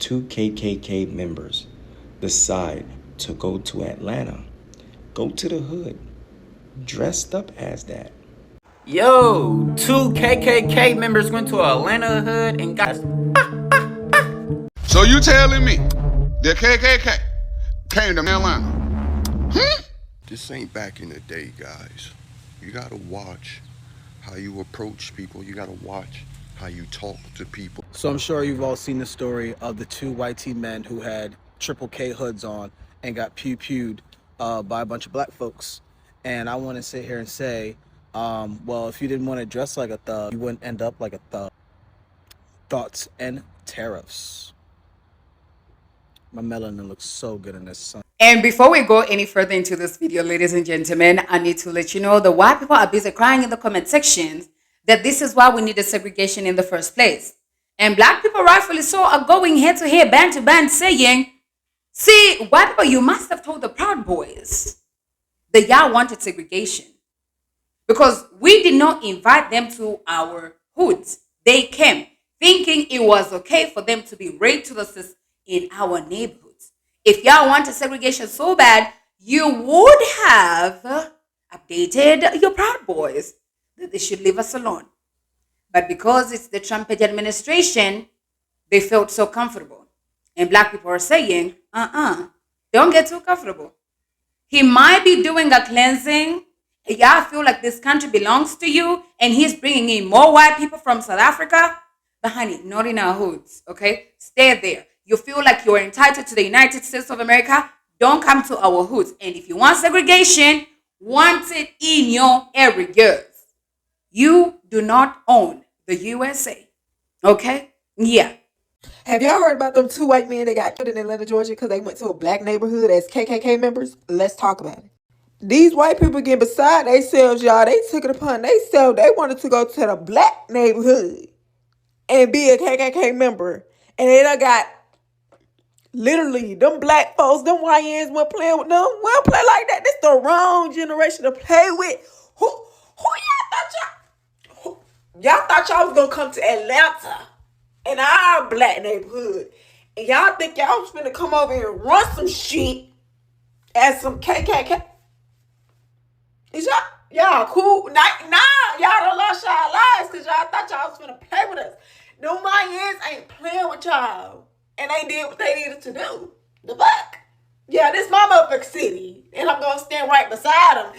two KKK members decide to go to Atlanta, go to the hood, dressed up as that. Yo, two KKK members went to Atlanta hood and got. So you telling me the KKK came to Atlanta? This ain't back in the day, guys. You gotta watch how you approach people. You gotta watch how you talk to people. So I'm sure you've all seen the story of the two white teen men who had triple K hoods on and got pewed by a bunch of black folks. And I want to sit here and say, well, if you didn't want to dress like a thug, you wouldn't end up like a thug. Thoughts and tariffs. My melanin looks so good in this sun. And before we go any further into this video, ladies and gentlemen, I need to let you know that white people are busy crying in the comment sections that this is why we needed segregation in the first place. And black people, rightfully so, are going head to head, band to band, saying, see, white people, you must have told the Proud Boys that y'all wanted segregation. Because we did not invite them to our hoods. They came thinking it was okay for them to be raped to the system in our neighborhoods. If y'all wanted segregation so bad, you would have updated your Proud Boys that they should leave us alone. But because it's the Trump administration, they felt so comfortable. And black people are saying, don't get too comfortable. He might be doing a cleansing. Y'all feel like this country belongs to you, and he's bringing in more white people from South Africa. But honey, not in our hoods, okay? Stay there. You feel like you're entitled to the United States of America, don't come to our hoods. And if you want segregation, want it in your areas. You do not own the USA. Okay? Yeah. Have y'all heard about them two white men that got killed in Atlanta, Georgia because they went to a black neighborhood as KKK members? Let's talk about it. These white people get beside themselves, y'all. They took it upon themselves. They wanted to go to the black neighborhood and be a KKK member. And they done got literally them black folks, them YNs weren't playing with them. We don't play like that. This the wrong generation to play with. Who y'all thought y'all was gonna come to Atlanta in our black neighborhood, and y'all think y'all was finna come over here and run some shit as some KKK? Is y'all cool? Nah, y'all done lost y'all lives because y'all thought y'all was finna play with us. Them YNs ain't playing with y'all. And they did what they needed to do. The fuck? Yeah, this my motherfucking city. And I'm going to stand right beside them.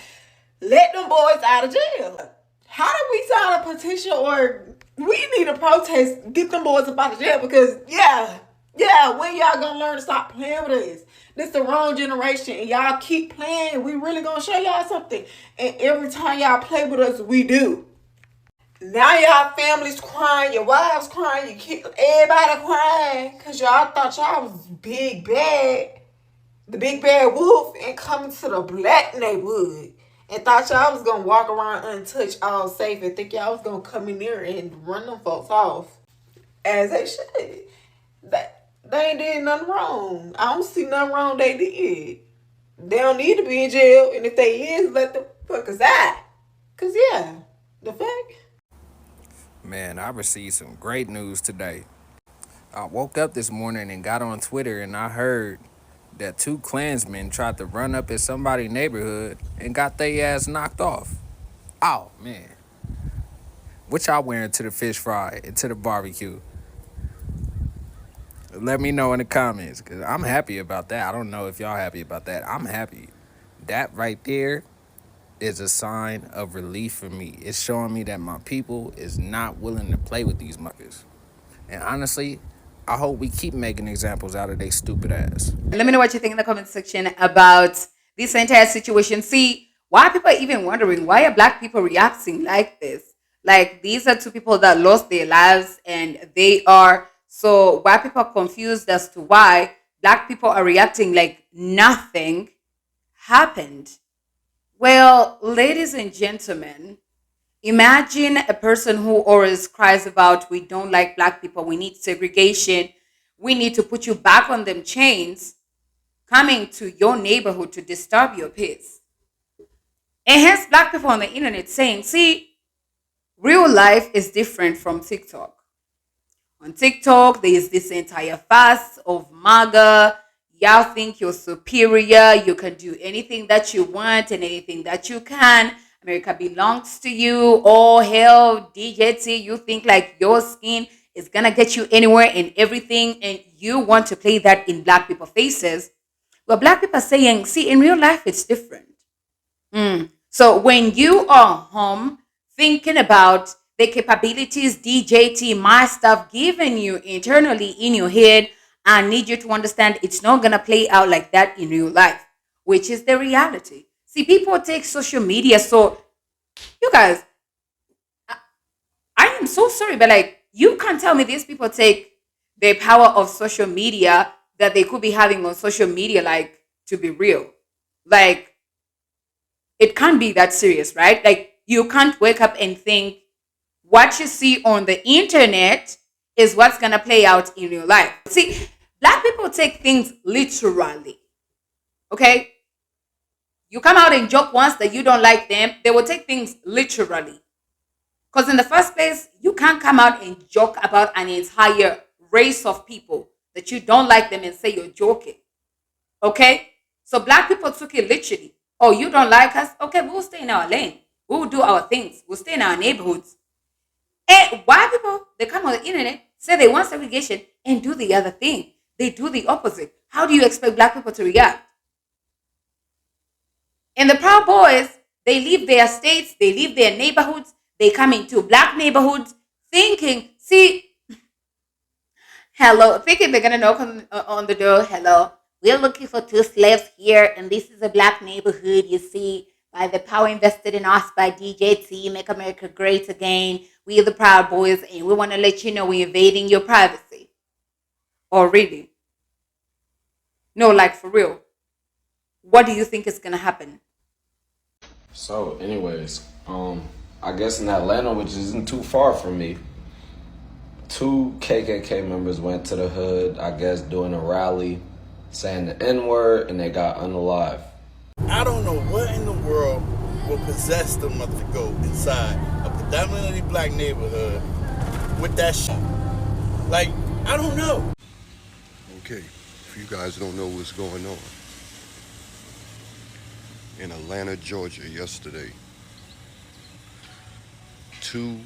Let them boys out of jail. How do we sign a petition or we need a protest, get them boys up out of jail? Because, yeah, when y'all going to learn to stop playing with us? This the wrong generation. And y'all keep playing. We really going to show y'all something. And every time y'all play with us, we do. Now y'all families crying, your wives crying, your kids, everybody crying because y'all thought y'all was big bad, the big bad wolf, and coming to the black neighborhood and thought y'all was going to walk around untouched, all safe, and think y'all was going to come in there and run them folks off as they should. They ain't did nothing wrong. I don't see nothing wrong they did. They don't need to be in jail, and if they is, let the fuckers out. Because, yeah, the fuck? Man, I received some great news today. I woke up this morning and got on Twitter and I heard that two Klansmen tried to run up in somebody's neighborhood and got their ass knocked off. Oh, man. What y'all wearing to the fish fry and to the barbecue? Let me know in the comments, because I'm happy about that. I don't know if y'all happy about that. I'm happy. That right there is a sign of relief for me. It's showing me that my people is not willing to play with these muckers. And honestly, I hope we keep making examples out of they stupid ass. Let me know what you think in the comment section about this entire situation. See, why people are even wondering, why are black people reacting like this? Like, these are two people that lost their lives and they are, so why people are confused as to why black people are reacting like nothing happened. Well, ladies and gentlemen, imagine a person who always cries about, we don't like black people, we need segregation, we need to put you back on them chains, coming to your neighborhood to disturb your peace. And hence black people on the internet saying, see, real life is different from TikTok. On TikTok, there's this entire fuss of MAGA. Y'all think you're superior. You can do anything that you want and anything that you can. America belongs to you. Oh, hell, DJT, you think like your skin is going to get you anywhere and everything. And you want to play that in black people faces. Well, black people are saying, see, in real life, it's different. So when you are home thinking about the capabilities DJT, my stuff given you internally in your head, I need you to understand it's not going to play out like that in real life, which is the reality. See, people take social media. So, you guys, I am so sorry, but like, you can't tell me these people take the power of social media that they could be having on social media, like, to be real. Like, it can't be that serious, right? Like, you can't wake up and think what you see on the internet is what's going to play out in real life. See, black people take things literally. Okay? You come out and joke once that you don't like them, they will take things literally. Because in the first place, you can't come out and joke about an entire race of people that you don't like them and say you're joking. Okay? So black people took it literally. Oh, you don't like us? Okay, we'll stay in our lane. We'll do our things. We'll stay in our neighborhoods. And white people, they come on the internet, say they want segregation, and do the other thing. They do the opposite. How do you expect black people to react? And the Proud Boys, they leave their states, they leave their neighborhoods, they come into black neighborhoods thinking, see, hello, thinking they're going to knock on the door. Hello, we're looking for two slaves here, and this is a black neighborhood, you see, by the power invested in us by DJT, Make America Great Again. We are the Proud Boys, and we want to let you know we're invading your privacy. Or really? No, like for real. What do you think is going to happen? So, anyways, I guess in Atlanta, which isn't too far from me, 2 KKK members went to the hood, I guess, doing a rally, saying the N-word, and they got unalive. I don't know what in the world will possess them to go inside a predominantly black neighborhood with that shit. Like, I don't know. Okay, if you guys don't know what's going on, in Atlanta, Georgia, yesterday, two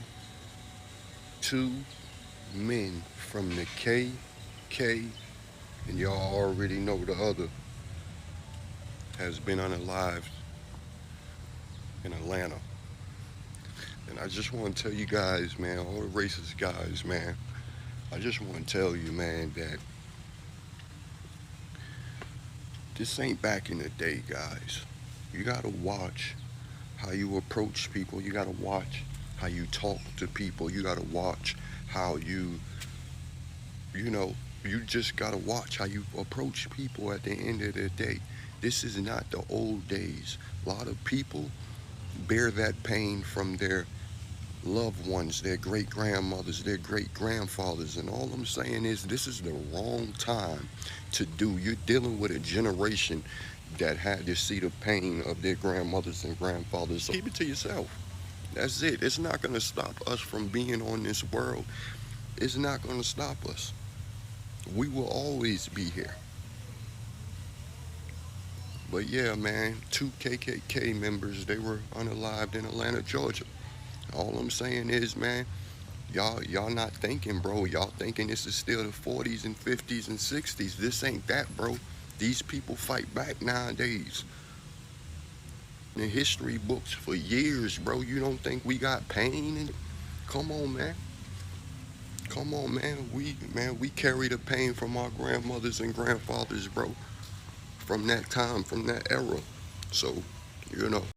men from the KK, and y'all already know the other, has been unalived in Atlanta. And I just want to tell you guys, man, all the racist guys, man, I just want to tell you, man, that this ain't back in the day, guys. You got to watch how you approach people. You got to watch how you talk to people. You got to watch how you just got to watch how you approach people at the end of the day. This is not the old days. A lot of people bear that pain from their loved ones, their great-grandmothers, their great-grandfathers. And all I'm saying is this is the wrong time to do. You're dealing with a generation that had to see the pain of their grandmothers and grandfathers. So keep it to yourself. That's it. It's not going to stop us from being on this world. It's not going to stop us. We will always be here. But yeah, man, 2 KKK members, they were unalived in Atlanta, Georgia. All I'm saying is, man, y'all not thinking, bro. Y'all thinking this is still the 40s and 50s and 60s. This ain't that, bro. These people fight back nowadays. In history books for years, bro. You don't think we got pain? Come on, man. Come on, man. We carry the pain from our grandmothers and grandfathers, bro. From that time, from that era. So,